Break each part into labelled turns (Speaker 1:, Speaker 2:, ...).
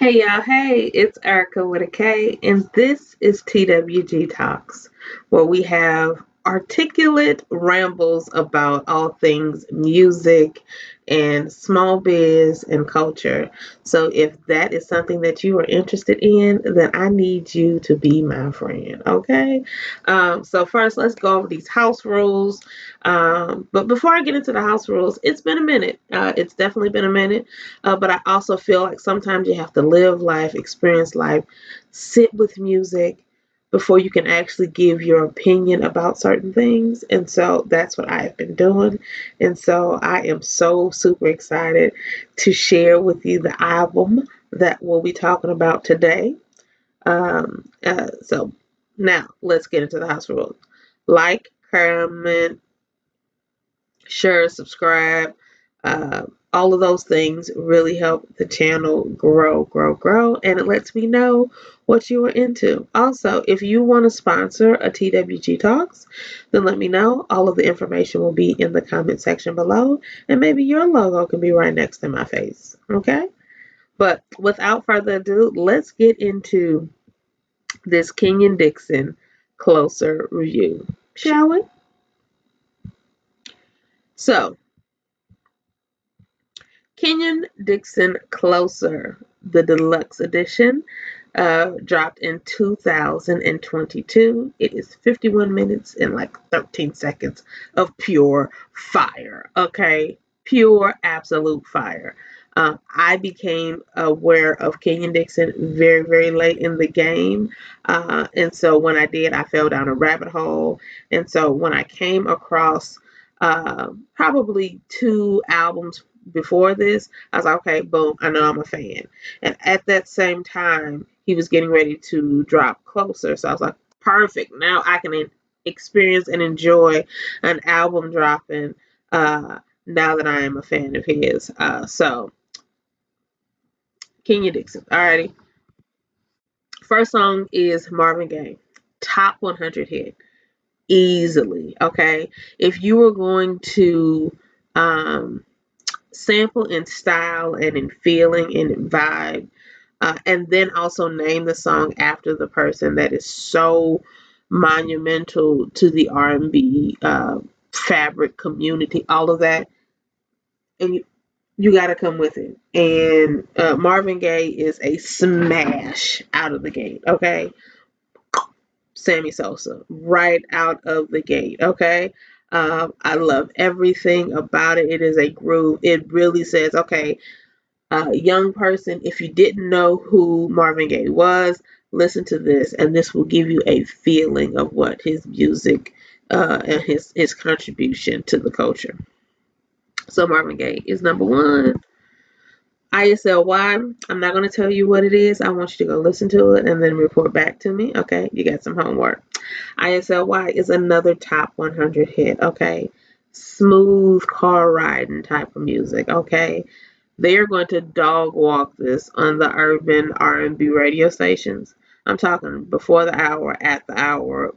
Speaker 1: Hey y'all, hey, it's Erica with a K, and this is TWG Talks, where we have articulate rambles about all things music and small biz and culture. So, if that is something that you are interested in, then I need you to be my friend, okay? So, first, let's go over these house rules. But before I get into the house rules, it's been a minute. It's definitely been a minute. But I also feel like sometimes you have to live life, experience life, sit with music before you can actually give your opinion about certain things. And so that's what I have been doing. And so I am so super excited to share with you the album that we'll be talking about today. So now let's get into the house rules. Like, comment, share, subscribe. All of those things really help the channel grow, and it lets me know what you are into. Also, if you want to sponsor a TWG Talks, then let me know. All of the information will be in the comment section below, and maybe your logo can be right next to my face. Okay? But without further ado, let's get into this Kenyon Dixon closer review, shall we? So, Kenyon Dixon Closer, the deluxe edition, dropped in 2022. It is 51 minutes and like 13 seconds of pure fire. Okay, pure absolute fire. I became aware of Kenyon Dixon very, very late in the game. And so when I did, I fell down a rabbit hole. And so when I came across probably two albums before this, I was like, okay, boom, I know I'm a fan. And at that same time, he was getting ready to drop Closer. So I was like, perfect. Now I can experience and enjoy an album dropping now that I am a fan of his. So, Kenya Dixon. Alrighty. First song is Marvin Gaye. Top 100 hit. Easily. Okay. If you were going to um, sample in style and in feeling and in vibe, and then also name the song after the person that is so monumental to the R&B fabric community, all of that, and you got to come with it. And Marvin Gaye is a smash out of the gate. Okay, Sammy Sosa right out of the gate. Okay. I love everything about it. It is a groove. It really says, okay, young person, if you didn't know who Marvin Gaye was, listen to this, and this will give you a feeling of what his music and his contribution to the culture. So Marvin Gaye is number one. ISLY, I'm not going to tell you what it is. I want you to go listen to it and then report back to me. Okay, you got some homework. ISLY is another top 100 hit. Okay, smooth car riding type of music. Okay, they are going to dog walk this on the urban R&B radio stations. I'm talking before the hour, at the hour,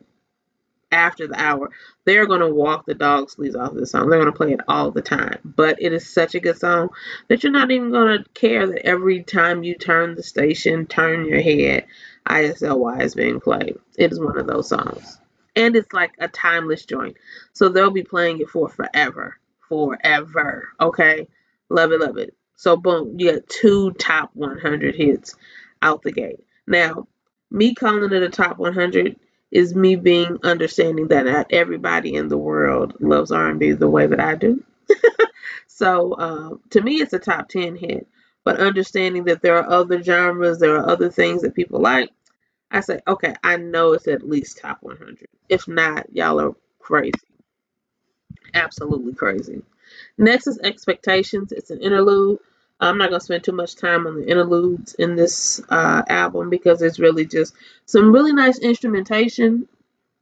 Speaker 1: after the hour. They're going to walk the dog sleeves off this song. They're going to play it all the time. But it is such a good song that you're not even going to care that every time you turn the station, turn your head, ISLY is being played. It is one of those songs. And it's like a timeless joint. So they'll be playing it for forever. Forever. Okay? Love it, love it. So boom, you got two top 100 hits out the gate. Now, me calling it a top 100 is me being understanding that not everybody in the world loves R&B the way that I do. So to me, it's a top 10 hit. But understanding that there are other genres, there are other things that people like, I say, okay, I know it's at least top 100. If not, y'all are crazy. Absolutely crazy. Next is Expectations. It's an interlude. I'm not going to spend too much time on the interludes in this album because it's really just some really nice instrumentation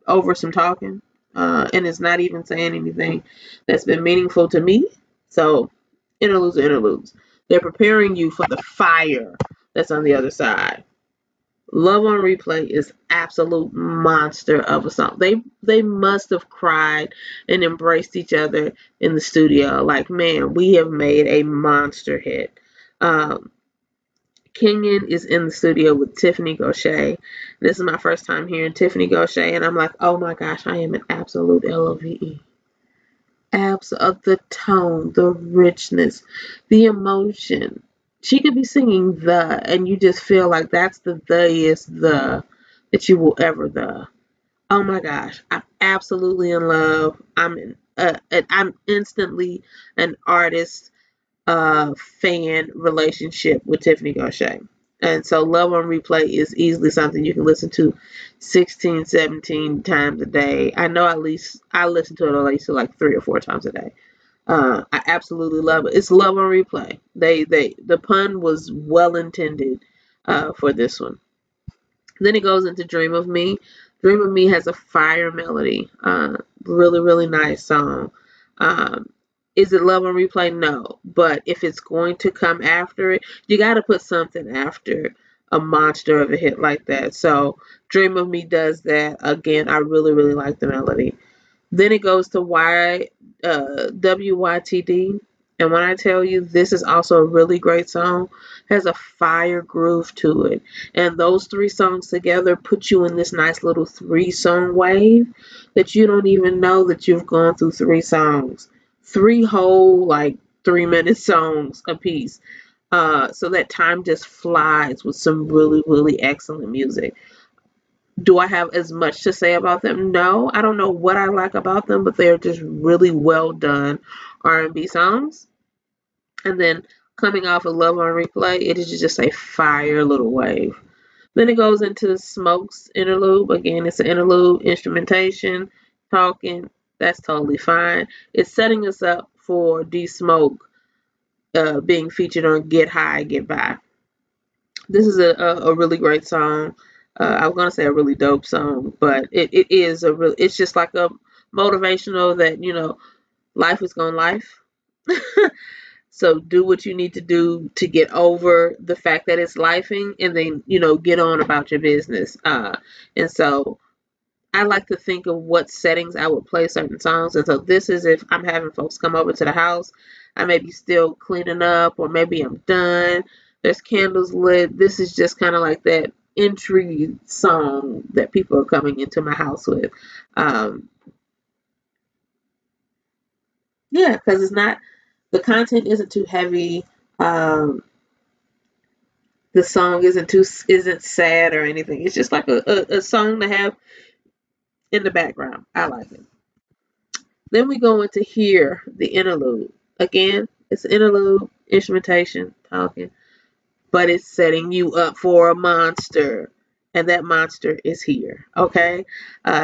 Speaker 1: over some talking. And it's not even saying anything that's been meaningful to me. So, interludes are interludes. They're preparing you for the fire that's on the other side. Love on Replay is absolute monster of a song. They must have cried and embraced each other in the studio. Like, man, we have made a monster hit. Um, Kenyon is in the studio with Tiffany Gaucher. This is my first time hearing Tiffany Gaucher, and I'm like, oh my gosh, I am an absolute LOVE. Abs of the tone, the richness, the emotion. She could be singing and you just feel like that's the is the that you will ever the. Oh my gosh, I'm absolutely in love. I'm instantly an artist fan relationship with Tiffany Gaucher. And so Love on Replay is easily something you can listen to 16, 17 times a day. I know at least I listen to it at least like 3 or 4 times a day. I absolutely love it. It's Love on Replay. The pun was well intended for this one. Then it goes into Dream of Me. Dream of Me has a fire melody. Really, really nice song. Um, is it Love on Replay? No. But if it's going to come after it, you got to put something after a monster of a hit like that. So Dream of Me does that. Again, I really, really like the melody. Then it goes to WYTD. And when I tell you this is also a really great song, has a fire groove to it. And those 3 songs together put you in this nice little 3-song wave that you don't even know that you've gone through 3 songs. 3 whole, like, 3-minute songs a piece. So that time just flies with some really, really excellent music. Do I have as much to say about them? No, I don't know what I like about them, but they're just really well done R&B songs. And then coming off of Love on Replay, it is just a fire little wave. Then it goes into Smoke's interlude. Again, it's an interlude, instrumentation, talking. That's totally fine. It's setting us up for D Smoke being featured on Get High, Get By. This is a really great song. I was gonna say a really dope song, but it is a real. It's just like a motivational that life is gonna life. So do what you need to do to get over the fact that it's lifing, and then get on about your business. And so I like to think of what settings I would play certain songs. And so this is if I'm having folks come over to the house. I may be still cleaning up, or maybe I'm done. There's candles lit. This is just kind of like that entry song that people are coming into my house with. Um, yeah, because the content isn't too heavy. Um, the song isn't sad or anything. It's just like a song to have in the background. I like it. Then we go into here, the interlude. Again, it's interlude, instrumentation, talking, but it's setting you up for a monster. And that monster is here. Okay.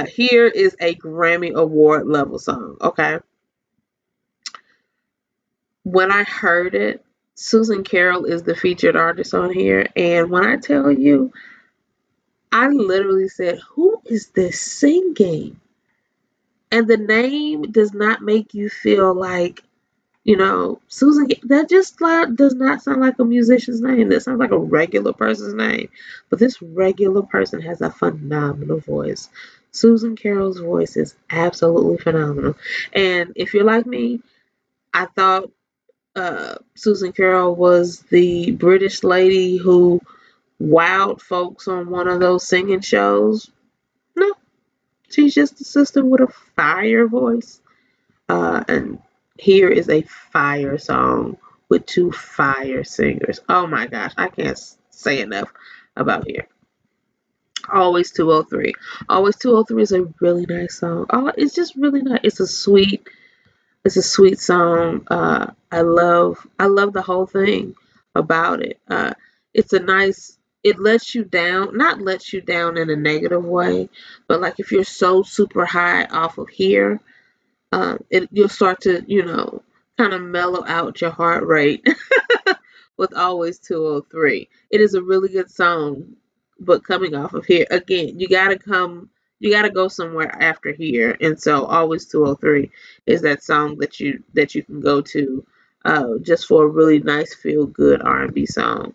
Speaker 1: Here is a Grammy Award level song. Okay. When I heard it, Susan Carroll is the featured artist on here. And when I tell you, I literally said, who is this singing? And the name does not make you feel like, Susan, that just does not sound like a musician's name. That sounds like a regular person's name. But this regular person has a phenomenal voice. Susan Carroll's voice is absolutely phenomenal. And if you're like me, I thought Susan Carroll was the British lady who wowed folks on one of those singing shows. No, she's just a sister with a fire voice. And here is a fire song with 2 fire singers. Oh my gosh, I can't say enough about here. Always 203. Always 203 is a really nice song. Oh, it's just really nice. It's a sweet song. I love the whole thing about it. It's a nice, it lets you down, not lets you down in a negative way, but like if you're so super high off of here, you'll start to, kind of mellow out your heart rate with Always 203. It is a really good song, but coming off of here, again, you gotta go somewhere after here. And so Always 203 is that song that you can go to just for a really nice feel good R&B song.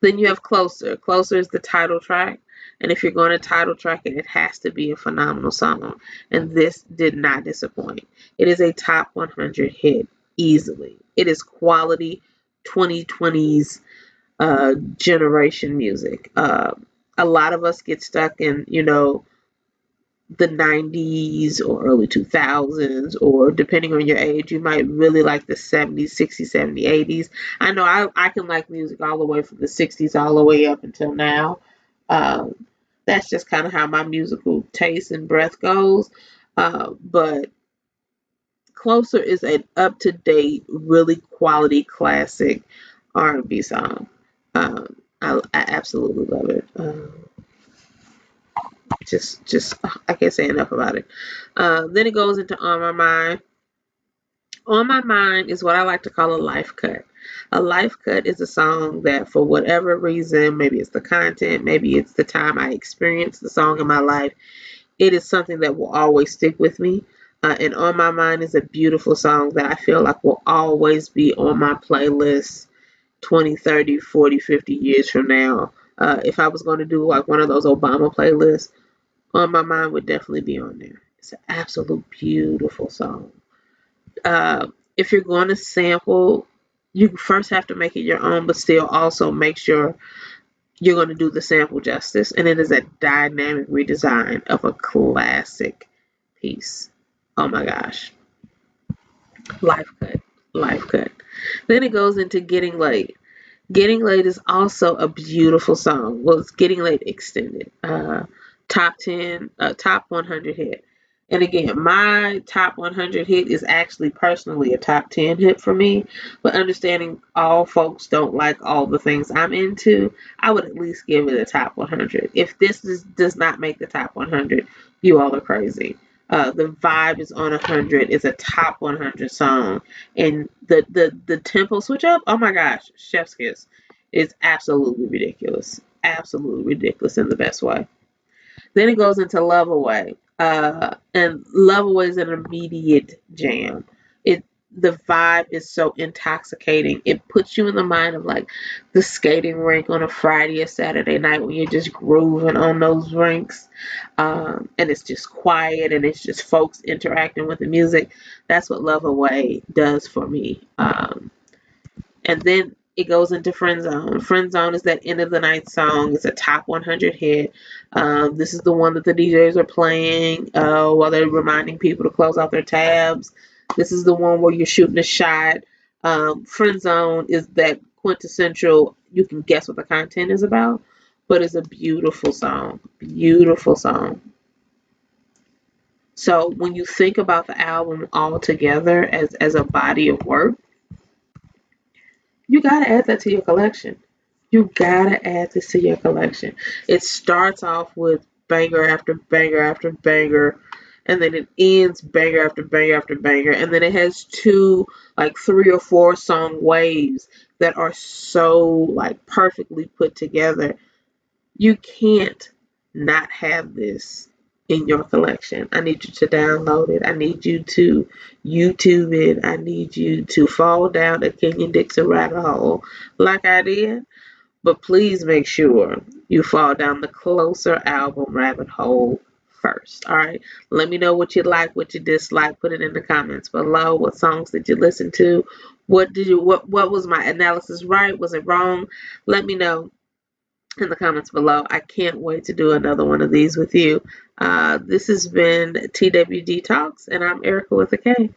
Speaker 1: Then you have Closer. Closer is the title track. And if you're going to title track it, it has to be a phenomenal song. And this did not disappoint. It is a top 100 hit easily. It is quality 2020s generation music. A lot of us get stuck in, the 90s or early 2000s, or depending on your age, you might really like the 70s, 60s, 70s, 80s. I know I can like music all the way from the 60s all the way up until now. Um, that's just kind of how my musical taste and breath goes. But Closer is an up to date, really quality classic R&B song. I absolutely love it. Just I can't say enough about it. Then it goes into On My Mind. On My Mind is what I like to call a life cut. A life cut is a song that, for whatever reason, maybe it's the content, maybe it's the time I experienced the song in my life, it is something that will always stick with me. And On My Mind is a beautiful song that I feel like will always be on my playlist 20, 30, 40, 50 years from now. If I was going to do like one of those Obama playlists, On My Mind would definitely be on there. It's an absolute beautiful song. If you're going to sample, you first have to make it your own, but still also make sure you're going to do the sample justice. And it is a dynamic redesign of a classic piece. Oh my gosh. Life cut. Life cut. Then it goes into Getting Late. Getting Late is also a beautiful song. Well, it's Getting Late extended. Top 10, top 100 hit. And again, my top 100 hit is actually personally a top 10 hit for me. But understanding all folks don't like all the things I'm into, I would at least give it a top 100. If does not make the top 100, you all are crazy. The vibe is on 100. It's a top 100 song, and the tempo switch up. Oh my gosh, chef's kiss. It's absolutely ridiculous. Absolutely ridiculous in the best way. Then it goes into Love Away. And Love Away is an immediate jam. It The vibe is so intoxicating. It puts you in the mind of like the skating rink on a Friday or Saturday night when you're just grooving on those rinks. And it's just quiet and it's just folks interacting with the music. That's what Love Away does for me. And then it goes into Friend Zone. Friend Zone is that end of the night song. It's a top 100 hit. This is the one that the DJs are playing while they're reminding people to close out their tabs. This is the one where you're shooting a shot. Friend Zone is that quintessential, you can guess what the content is about, but it's a beautiful song. Beautiful song. So when you think about the album all together as a body of work, you gotta add that to your collection. You gotta add this to your collection. It starts off with banger after banger after banger, and then it ends banger after banger after banger, and then it has two, like 3 or 4 song waves that are so like perfectly put together. You can't not have this in your collection. I need you to download it. I need you to YouTube it. I need you to fall down a Kenyon Dixon rabbit hole like I did. But please make sure you fall down the Closer album rabbit hole first. All right. Let me know what you like, what you dislike. Put it in the comments below. What songs did you listen to? What was my analysis right? Was it wrong? Let me know in the comments below. I can't wait to do another one of these with you. This has been TWG Talks, and I'm Erica with a K.